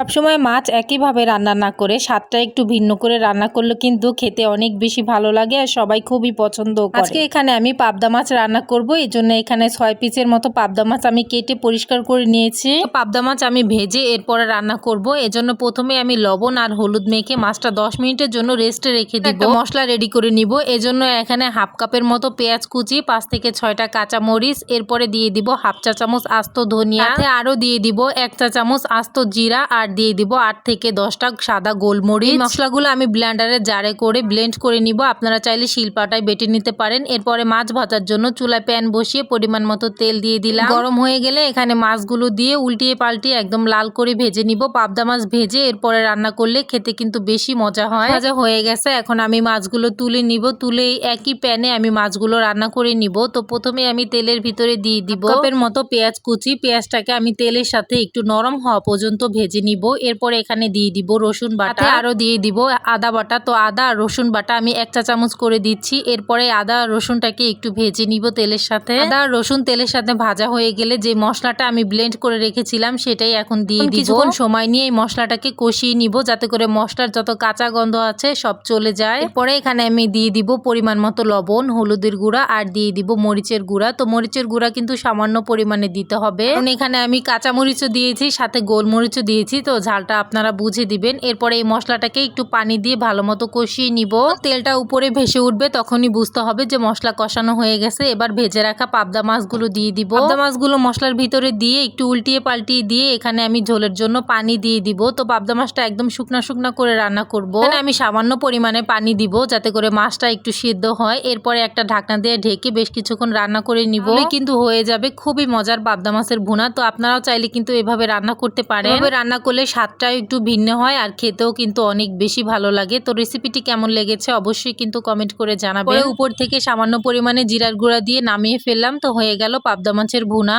সবসময় মাছ একইভাবে রান্না না করে স্বাদটা একটু ভিন্ন করে রান্না করলে কিন্তু খেতে অনেক বেশি ভালো লাগে আর সবাই খুবই পছন্দ করে। আজকে এখানে আমি পাবদা মাছ রান্না করব, এই জন্য এখানে 6 পিসের মতো পাবদা মাছ আমি কেটে পরিষ্কার করে নিয়েছি। পাবদা মাছ আমি ভেজে এরপরে রান্না করব, এজন্য প্রথমে আমি লবণ আর হলুদ মেখে মাছটা 10 মিনিটের জন্য রেস্টে রেখে দিব। একটা মশলা রেডি করে নিব, এজন্য এখানে হাফ কাপের মতো পেঁয়াজ কুচি, 5 থেকে 6টা কাঁচা মরিচ, এরপরে দিয়ে দিব হাফ চা চামচ আস্ত ধনিয়া, সাথে আরো দিয়ে দিব 1 চা চামচ আস্ত জিরা আর দিয়ে দিব 8 থেকে 10টা সাদা গোলমরিচ। মশলাগুলো আমি ব্লেন্ডারে জারে করে ব্লেন্ড করে নিব, আপনারা চাইলে শিলপাটায় বেটে নিতে পারেন। এরপরে মাছ ভাজার জন্য চুলায় প্যান বসিয়ে পরিমাণ মতো তেল দিয়ে দিলাম। গরম হয়ে গেলে এখানে মাছগুলো দিয়ে উল্টিয়ে পাল্টিয়ে একদম লাল করে ভেজে নিব। পাবদা মাছ ভেজে এরপরে রান্না করলে খেতে কিন্তু বেশি মজা হয়। ভাজা হয়ে গেছে, এখন আমি মাছগুলো তুলে নিব। তুলে একই প্যানে আমি মাছগুলো রান্না করে নিব। তো প্রথমে আমি তেলের ভিতরে দিয়ে দিব কাপের মতো পেঁয়াজ কুচি। পেঁয়াজটাকে আমি তেলের সাথে একটু নরম হওয়া পর্যন্ত ভেজে নিব। এরপরে এখানে দিয়ে দিব রসুন বাটা, আরো দিয়ে দিব আদা বাটা। তো আদা আর রসুন বাটা আমি 1 চা চামচ করে দিচ্ছি। এরপরে আদা আর রসুনটাকে একটু ভেজে নিব তেলের সাথে। আদা আর রসুন তেলের সাথে ভাজা হয়ে গেলে যে মশলাটা আমি ব্লেন্ড করে রেখেছিলাম সেটাই এখন দিয়ে দিব। কিছুক্ষণ সময় নিয়ে এই মশলাটাকে কষিয়ে নিব, যাতে করে মশলার যত কাঁচা গন্ধ আছে সব চলে যায়। এরপরে এখানে আমি দিয়ে দিব পরিমাণ মতো লবণ, হলুদের গুঁড়া আর দিয়ে দিব মরিচের গুঁড়া। তো মরিচের গুঁড়া কিন্তু সামান্য পরিমাণে দিতে হবে, কারণ এখানে আমি কাঁচা মরিচও দিয়েছি, সাথে গোলমরিচও দিয়েছি, তো ঝালটা আপনারা বুঝে দিবেন। এরপরে এই মশলাটাকে একটু পানি দিয়ে ভালো মতো কষিয়ে নিব। তেলটা উপরে ভেসে উঠবে, তখনই বুঝতে হবে যে মশলা কষানো হয়ে গেছে। এবার ভেজে রাখা পাবদা মাছগুলো দিয়ে দিব। পাবদা মাছগুলো মশলার ভিতরে দিয়ে একটু উল্টিয়ে পাল্টিয়ে দিয়ে এখানে আমি ঝোলের জন্য পানি দিয়ে দিব। তো পাবদা মাছটা একদম শুকনা শুকনা করে রান্না করব। এখানে আমি সামান্য পরিমাণে পানি দিব, যাতে করে মাছটা একটু সিদ্ধ হয়। এরপরে একটা ঢাকনা দিয়ে ঢেকে বেশ কিছুক্ষণ রান্না করে নিব, কিন্তু হয়ে যাবে খুবই মজার পাবদা মাছের ভুনা। তো আপনারাও চাইলে কিন্তু এভাবে রান্না করতে পারেন। এভাবে রান্না করলে স্বাদটা একটু ভিন্ন হয় আর খেতেও কিন্তু অনেক বেশি ভালো লাগে। তো রেসিপিটি কেমন লেগেছে অবশ্যই কিন্তু কমেন্ট করে জানাবেন। উপর থেকে সামান্য পরিমাণে জিরার গুঁড়া দিয়ে নামিয়ে ফেললাম। তো হয়ে গেল পাবদা মাছের ভুনা।